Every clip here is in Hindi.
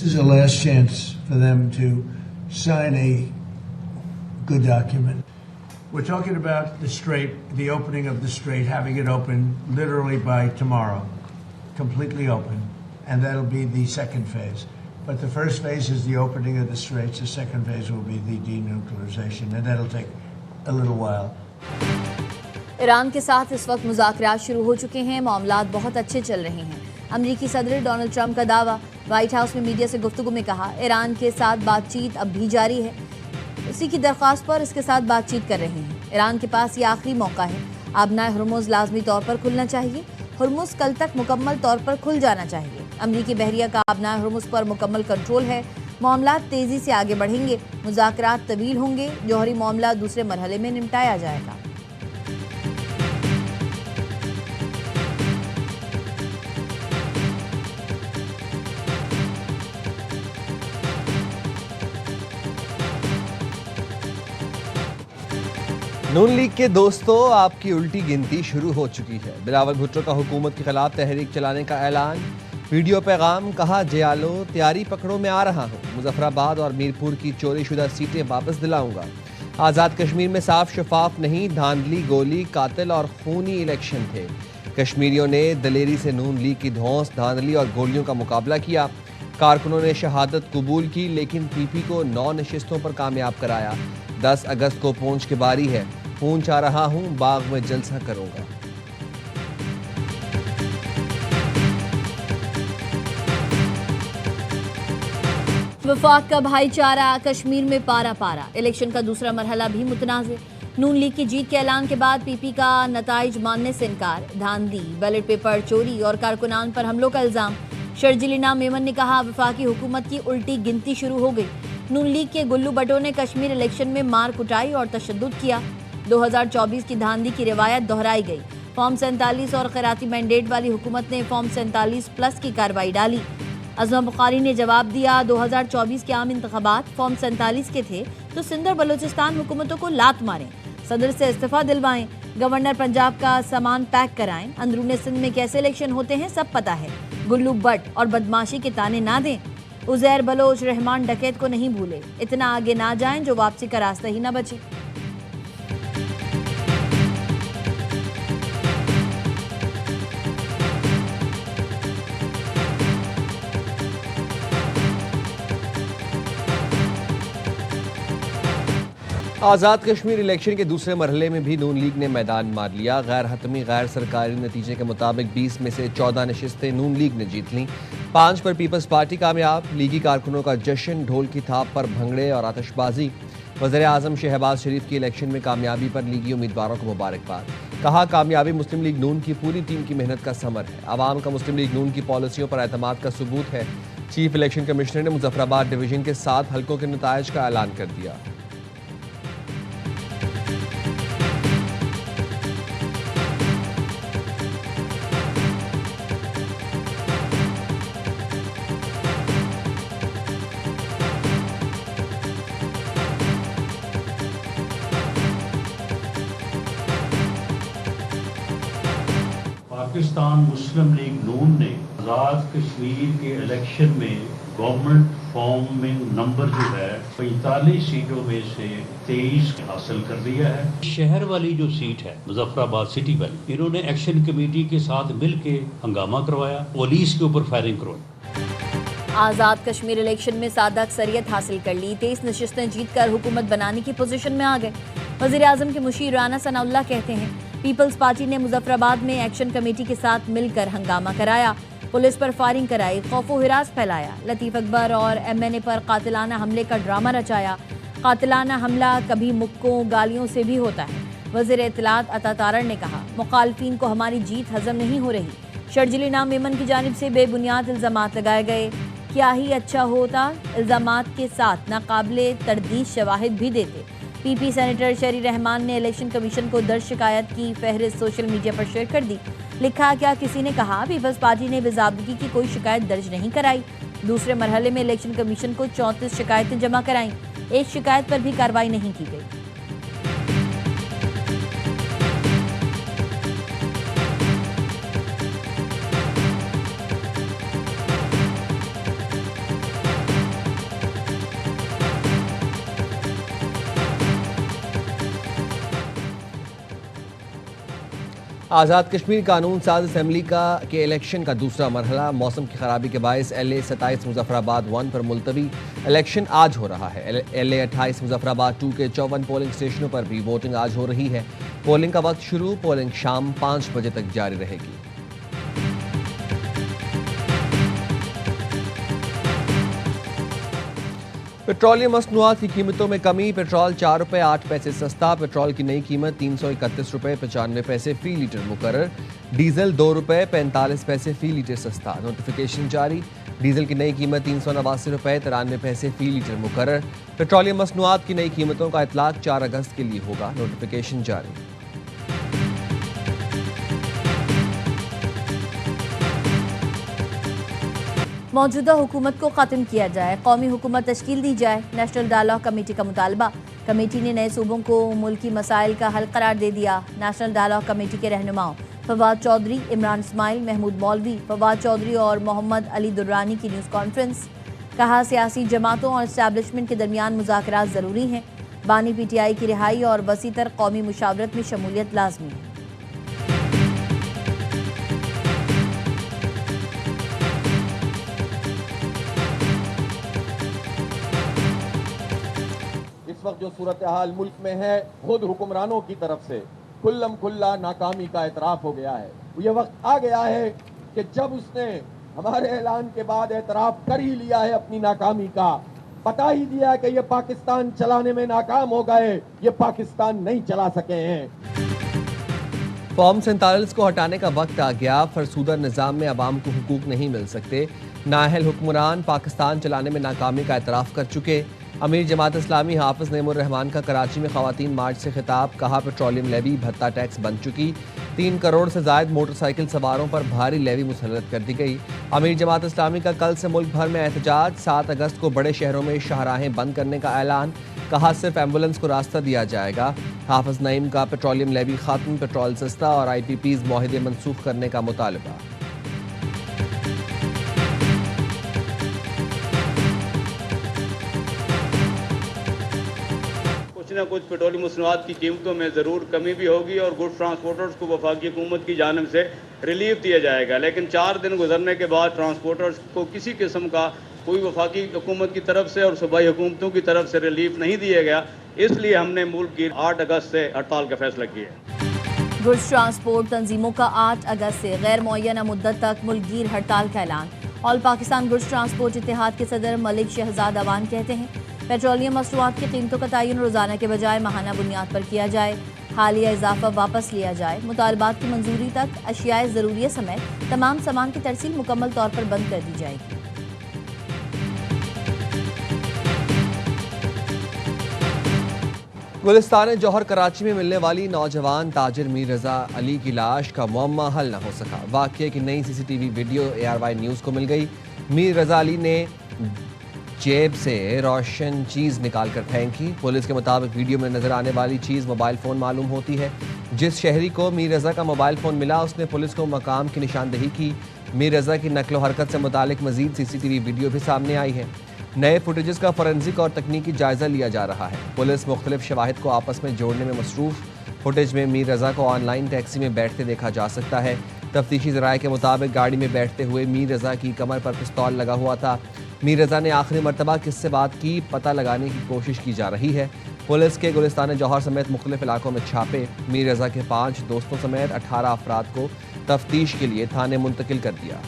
This is a last chance for them to sign a good document. We're talking about the strait, the opening of the strait, having it open literally by tomorrow, completely open, and that'll be the second phase. But the first phase is the opening of the straits. The second phase will be the denuclearization, and that'll take a little while. Iran के साथ इस वक्त मुज़ाकरात शुरू हो चुके हैं, मामलात बहुत अच्छे चल रहे हैं। अमरीकी सदर डोनाल्ड ट्रंप का दावा, व्हाइट हाउस में मीडिया से गुफ्तगू में कहा, ईरान के साथ बातचीत अब भी जारी है। उसी की दरख्वास्त पर इसके साथ बातचीत कर रहे हैं। ईरान के पास ये आखिरी मौका है। आबनाए हुर्मुज़ लाजमी तौर पर खुलना चाहिए। हुर्मुज़ कल तक मुकम्मल तौर पर खुल जाना चाहिए। अमरीकी बहरिया का आबनाए हुर्मुज़ पर मुकम्मल कंट्रोल है। मामलात तेज़ी से आगे बढ़ेंगे। मुज़ाकरात तवील होंगे। जौहरी मामला दूसरे मरहले में निपटाया जाएगा। नून लीग के दोस्तों, आपकी उल्टी गिनती शुरू हो चुकी है। बिलावल भुट्टो का हुकूमत के खिलाफ तहरीक चलाने का ऐलान। वीडियो पैगाम, कहा जियालो तैयारी पकड़ों में आ रहा हूँ। मुजफ्फराबाद और मीरपुर की चोरी शुदा सीटें वापस दिलाऊंगा। आज़ाद कश्मीर में साफ शफाफ नहीं, धांधली, गोली, कातिल और खूनी इलेक्शन थे। कश्मीरियों ने दलेरी से नून लीग की धौंस, धांधली और गोलियों का मुकाबला किया। कारकुनों ने शहादत कबूल की, लेकिन पीपी को 9 नशिस्तों पर कामयाब कराया। 10 अगस्त को पूंछ की बारी है। पूंछ आ रहा हूं, बाग में जलसा करूंगा। वफाक का भाईचारा, कश्मीर में पारा पारा। इलेक्शन का दूसरा मरहला भी मुतनाज़े। नून लीग की जीत के ऐलान के बाद पीपी का नताइज मानने से इनकार। धांधली, बैलेट पेपर चोरी और कारकुनान पर हमलों का इल्जाम। शर्जील इनाम मेमन ने कहा, वफाकी हुकूमत की उल्टी गिनती शुरू हो गई। नून लीग के गुल्लू भट्टो ने कश्मीर इलेक्शन में मार कुटाई और तशद्दुद किया। 2024 की धांधली की रिवायत दोहराई गई। फॉर्म 47 और खैराती मैंडेट वाली हुकूमत ने फॉर्म 47+ की कार्रवाई डाली। अज़मा बुखारी ने जवाब दिया, 2024 के आम इंतखाबात फॉर्म 47 के थे तो सिंध और बलूचिस्तान हुकूमतों को लात मारें, सदर से इस्तीफा दिलवाएं, गवर्नर पंजाब का सामान पैक कराएं। अंदरूनी सिंध में कैसे इलेक्शन होते हैं सब पता है। गुल्लू भट्ट और बदमाशी के ताने ना दें। उज़ैर बलोच रहमान डकैत को नहीं भूले। इतना आगे ना जाएं जो वापसी का रास्ता ही ना बचे। आज़ाद कश्मीर इलेक्शन के दूसरे मरहले में भी नून लीग ने मैदान मार लिया। गैर हतमी गैर सरकारी नतीजे के मुताबिक 20 में से 14 नशिस्तें नून लीग ने जीत लीं। 5 पर पीपल्स पार्टी कामयाब। लीगी कारकुनों का जश्न, ढोल की थाप पर भंगड़े और आतिशबाजी। वज़ीर आज़म शहबाज शरीफ की इलेक्शन में कामयाबी पर लीगी उम्मीदवारों को मुबारकबाद। कहा, कामयाबी मुस्लिम लीग नून की पूरी टीम की मेहनत का समर है। आवाम का मुस्लिम लीग नून की पॉलिसियों पर एतमाद का सबूत है। चीफ इलेक्शन कमिश्नर ने मुजफ्फराबाद डिवीजन के 7 हल्कों के नताइज का ऐलान कर दिया। पाकिस्तान मुस्लिम लीग नून ने आज़ाद कश्मीर के इलेक्शन में गवर्नमेंट फॉर्म में नंबर जो है 45 सीटों में से 23 हासिल कर लिया है। शहर वाली जो सीट है मुजफ्फराबाद सिटी वाली, इन्होंने एक्शन कमेटी के साथ मिल के हंगामा करवाया, पुलिस के ऊपर फायरिंग करवाई। आज़ाद कश्मीर इलेक्शन में सादा अक्सरियत हासिल कर ली। 23 नशिस्तें जीतकर हुकूमत बनाने की पोजीशन में आ गए। वज़ीर आज़म के मुशीर राना सनाउल्लाह कहते हैं, पीपल्स पार्टी ने मुजफ्फराबाद में एक्शन कमेटी के साथ मिलकर हंगामा कराया, पुलिस पर फायरिंग कराई, खौफो हिरास फैलाया। लतीफ़ अकबर और MNA पर कातिलाना हमले का ड्रामा रचाया। कातिलाना हमला कभी मुक्कों गालियों से भी होता है। वज़ीर इत्तलात अता तारड़ ने कहा, मुखालफीन को हमारी जीत हजम नहीं हो रही। शर्जील इनाम मेमन की जानिब से बेबुनियाद इल्ज़ामात लगाए गए। क्या ही अच्छा होता इल्ज़ामात के साथ नाकाबिले तरदीद शवाहिद भी देते। पीपी सेनेटर शरी रहमान ने इलेक्शन कमीशन को दर्ज शिकायत की फहरिस्त सोशल मीडिया पर शेयर कर दी। लिखा, क्या किसी ने कहा पीपल्स पार्टी ने बेज़ाब्दगी की कोई शिकायत दर्ज नहीं कराई। दूसरे मरहले में इलेक्शन कमीशन को 34 शिकायतें जमा कराईं। एक शिकायत पर भी कार्रवाई नहीं की गई। आज़ाद कश्मीर कानून साज असम्बली के इलेक्शन का दूसरा मरहला। मौसम की खराबी के बायस LA 27 मुजफ्फराबाद 1 पर मुलतवी। इलेक्शन आज हो रहा है। LA 28 मुजफ्फराबाद 2 के 54 पोलिंग स्टेशनों पर भी वोटिंग आज हो रही है। पोलिंग का वक्त शुरू, पोलिंग शाम 5 बजे तक जारी रहेगी। पेट्रोलियम मसनूआत की कीमतों में कमी। पेट्रोल 4 रुपये 8 पैसे सस्ता। पेट्रोल की नई कीमत 331 रुपये 95 पैसे फी लीटर मुकर्रर। डीजल 2 रुपये 45 पैसे फी लीटर सस्ता। नोटिफिकेशन जारी। डीजल की नई कीमत 389 रुपये 93 पैसे फी लीटर मुकर्रर। पेट्रोलियम मसनूआत की नई कीमतों का इतलाक 4 अगस्त के लिए होगा। नोटिफिकेशन जारी। मौजूदा हुकूमत को ख़त्म किया जाए, कौमी हुकूमत तश्कील दी जाए। नेशनल डायलॉग कमेटी का मुतालबा। कमेटी ने नए सूबों को मुल्की मसाइल का हल करार दे दिया। नेशनल डायलॉग कमेटी के रहनुमाओं फवाद चौधरी, इमरान इस्माइल, महमूद मौलवी, फवाद चौधरी और मोहम्मद अली दुर्रानी की न्यूज़ कॉन्फ्रेंस। कहा, सियासी जमातों और इस्टेब्लिशमेंट के दरमियान मुज़ाकरात ज़रूरी हैं। बानी PTI की रिहाई और वसीतर कौमी मुशावरत में शमूलियत लाजमी है। इस वक्त जो सूरत हाल मुल्क में है, खुद हुक्मरानों की तरफ से खुल्लम खुल्ला नाकामी का एतराफ़ हो गया है। ये वक्त आ गया है कि जब उसने हमारे ऐलान के बाद एतराफ़ कर ही लिया है अपनी नाकामी का, बता ही दिया है कि ये पाकिस्तान चलाने में नाकाम हो गए, ये पाकिस्तान नहीं चला सके हैं। फॉर्म 47 को हटाने का वक्त आ गया। फरसूदा निज़ाम में अवाम को हुकूक नहीं मिल सकते। नाअहल हुक्मरान पाकिस्तान चलाने में नाकामी का एतराफ़ कर चुके। अमीर जमात इस्लामी हाफिज नईमुर रहमान का कराची में ख़वातीन मार्च से खिताब। कहा, पेट्रोलियम लेवी भत्ता टैक्स बन चुकी। 3 करोड़ से ज़ायद मोटरसाइकिल सवारों पर भारी लेवी मुसल्लत कर दी गई। अमीर जमात इस्लामी का कल से मुल्क भर में एहतजाज। 7 अगस्त को बड़े शहरों में शाहराहें बंद करने का ऐलान। कहा, सिर्फ एम्बुलेंस को रास्ता दिया जाएगा। हाफिज नईम का पेट्रोलियम लेवी ख़त्म, पेट्रोल सस्ता और IPPs मुआहदे मनसूख करने का मुतालबा। न कुछ पेट्रोलियम मसनूआत की कीमतों में ज़रूर कमी भी होगी और गुड्स ट्रांसपोर्टर्स को वफाकी हुकूमत की जानिब से रिलीफ दिया जाएगा। लेकिन 4 दिन गुजरने के बाद ट्रांसपोर्टर्स को किसी किस्म का कोई वफाकी हुकूमत की तरफ से और सूबाई हुकूमतों की तरफ से रिलीफ नहीं दिया गया। इसलिए हमने मुल्क की 8 अगस्त से हड़ताल का फैसला किया। गुड्स ट्रांसपोर्ट तंजीमों का 8 अगस्त से गैर मुअय्यना मुद्दत तक मुल्कगीर हड़ताल का ऐलान। ऑल पाकिस्तान गुड्स ट्रांसपोर्ट इत्तेहाद के सदर मलिक शहजाद अवान कहते हैं, पेट्रोलियम मसनूआत की कीमतों का तयन रोज़ाना के बजाय माहाना बुनियाद पर किया जाए। हालिया इजाफा वापस लिया जाए। मुतालबात की मंजूरी तक अशियाए ज़रूरिया समेत तमाम सामान की तरसील मुकम्मल तौर पर बंद कर दी जाएगी। गुलिस्तान जौहर कराची में मिलने वाली नौजवान ताजिर मीर रजा अली की लाश का मुअम्मा हल न हो सका। वाक़ये की नई CCTV वीडियो ARY न्यूज़ को मिल गई। मीर रजा अली ने जेब से रोशन चीज़ निकाल कर फेंकी। पुलिस के मुताबिक वीडियो में नजर आने वाली चीज़ मोबाइल फ़ोन मालूम होती है। जिस शहरी को मीर रजा का मोबाइल फ़ोन मिला, उसने पुलिस को मकाम की निशानदही की। मीर रजा की नकलो हरकत से मुतालिक मजीद CCTV वीडियो भी सामने आई है। नए फुटेजेस का फोरेंसिक और तकनीकी जायजा लिया जा रहा है। पुलिस मुख्तलिफ शवाहिद को आपस में जोड़ने में मसरूफ़। फुटेज में मीर रजा को ऑनलाइन टैक्सी में बैठते देखा जा सकता है। तफ्तीशी ज़राए के मुताबिक गाड़ी में बैठते हुए मीर रजा की कमर पर पिस्तौल लगा हुआ था। मीर रजा ने आखिरी मरतबा किससे बात की, पता लगाने की कोशिश की जा रही है। पुलिस के गुलिस्तान जौहर समेत मुख्तलिफ इलाकों में छापे। मीर रजा के 5 दोस्तों समेत 18 अफराद को तफ्तीश के लिए थाने मुंतकिल कर दिया।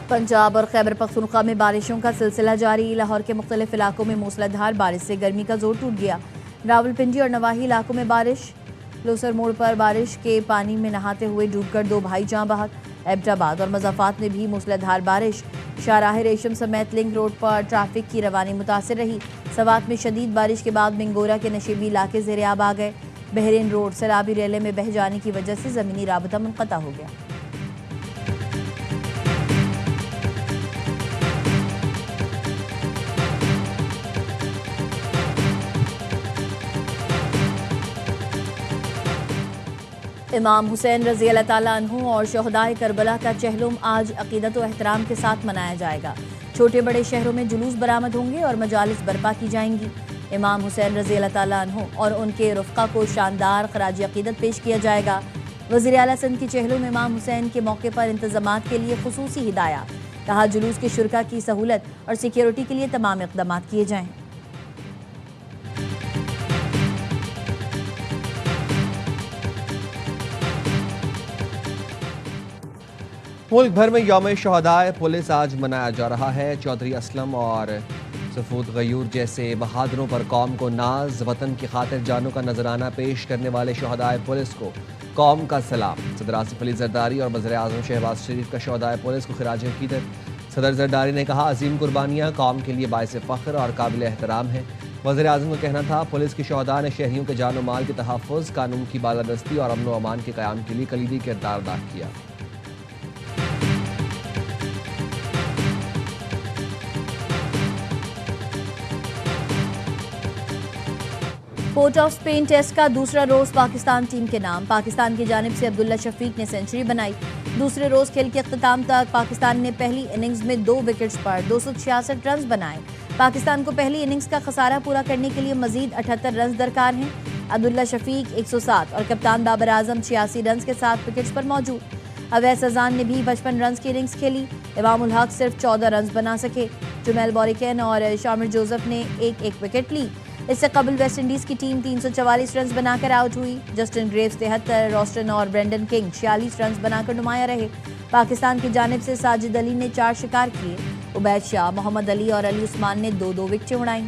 पंजाब और खैबर पख्तूनख्वा में बारिशों का सिलसिला जारी। लाहौर के मुख्तलिफ इलाकों में मूसलाधार बारिश से गर्मी का जोर टूट गया। रावलपिंडी और नवाही इलाकों में बारिश। लोसर मोड़ पर बारिश के पानी में नहाते हुए डूबकर 2 भाई जाँ बहक। एबटाबाद और मज़ाफ़ात में भी मूसलाधार बारिश। शाहराह रेशम समेत लिंक रोड पर ट्रैफिक की रवानी मुतासर रही। सवात में शदीद बारिश के बाद मिंगोरा के नशीबी इलाके ज़ेर-ए-आब आ गए। बहरीन रोड सैलाबी रेले में बह जाने की वजह से ज़मीनी राबता मुनक़ता हो गया। इमाम हुसैन रज़ी अल्लाह ताला अन्हु और शहदाए करबला का चहलुम आज अक़ीदत व एहतराम के साथ मनाया जाएगा। छोटे बड़े शहरों में जुलूस बरामद होंगे और मजालिस बर्पा की जाएंगी। इमाम हुसैन रज़ी अल्लाह ताला अन्हु और उनके रुफ़क़ा को शानदार ख़राज अक़ीदत पेश किया जाएगा। वज़ीर आला सिंध की चेहलों में इमाम हुसैन के मौके पर इंतज़ामात के लिए खुसूसी हिदायत। कहा जुलूस के शुरका की सहूलत और सिक्योरिटी के लिए तमाम इक़दाम किए जाएँ। मुल्क भर में यौम शहदाए पुलिस आज मनाया जा रहा है। चौधरी असलम और सफूद गयूर जैसे बहादुरों पर कौम को नाज, वतन की खातिर जानों का नजराना पेश करने वाले शहदाए पुलिस को कौम का सलाम। सदर आसिफ अली जरदारी और वज़ीर आज़म शहबाज शरीफ का शहदाए पुलिस को खिराज अक़ीदत। सदर जरदारी ने कहा अजीम कुर्बानियाँ कौम के लिए बाइस फ़ख्र और काबिल एहतराम है। वज़ीर आज़म का कहना था पुलिस के शहदा ने शहरियों के जान माल के तहफ़्फ़ुज़, कानून की बालादस्ती और अमन व अमान के क़याम के लिए कलीदी किरदार अदा किया। पोर्ट ऑफ स्पेन टेस्ट का दूसरा रोज पाकिस्तान टीम के नाम। पाकिस्तान की जानिब से अब्दुल्ला शफीक ने सेंचुरी बनाई। दूसरे रोज खेल के अख्ताम तक पाकिस्तान ने पहली इनिंग्स में 2 विकेट्स पर 266 रन बनाए। पाकिस्तान को पहली इनिंग्स का खसारा पूरा करने के लिए मजीद 78 रन दरकार हैं। अब्दुल्ला शफीक 107 और कप्तान बाबर आजम 86 रन के साथ विकेट्स पर मौजूद। अवैस अजान ने भी 55 रन की इनिंग्स खेली। इमामुल हक सिर्फ 14 रन बना सके। जुमैल बोरिकन और शामिर जोसेफ ने एक विकेट ली। इससे कबल वेस्टइंडीज की टीम 344 रन बनाकर आउट हुई। जस्टिन ग्रेव्स 73, रॉस्टन और ब्रेंडन किंग 46 रन बनाकर नुमाया रहे। पाकिस्तान की जानिब से साजिद अली ने 4 शिकार किए। उबैद शाह, मोहम्मद अली और अली उस्मान ने 2-2 विकेटें उड़ाई।